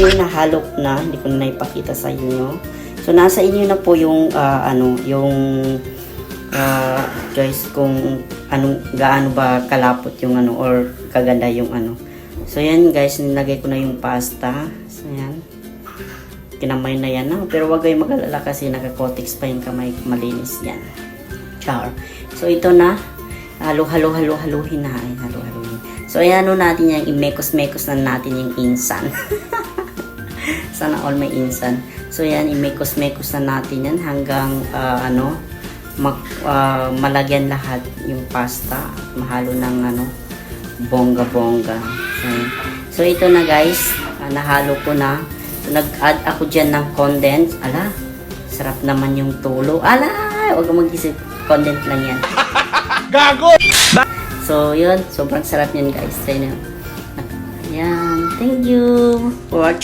yung nahalo na, hindi ko na ipakita sa inyo. So nasa inyo na po yung choice kung gaano ba kalapot yung or kaganda yung So yan guys, nilagay ko na yung pasta. So yan. Kinamay na yan. Pero wag kayong mag-alala kasi naka-cotex pa yung kamay, malinis yan. Char. So ito na. Haluhin na. Haluhin. So ayan natin yan, imekos-mekos na natin yung insan. Sana all may insan. So yan, imekos-mekos na natin yan hanggang malagyan lahat yung pasta. Mahalo ng bongga-bongga. So ito na guys, nahalo ko na. So nag-add ako dyan ng condensed. Ala, sarap naman yung tulo. Ala, huwag kang mag-isip. Condensed lang yan. Gago! So yun, sobrang sarap yan guys. Try na. Ayan, thank you for watching.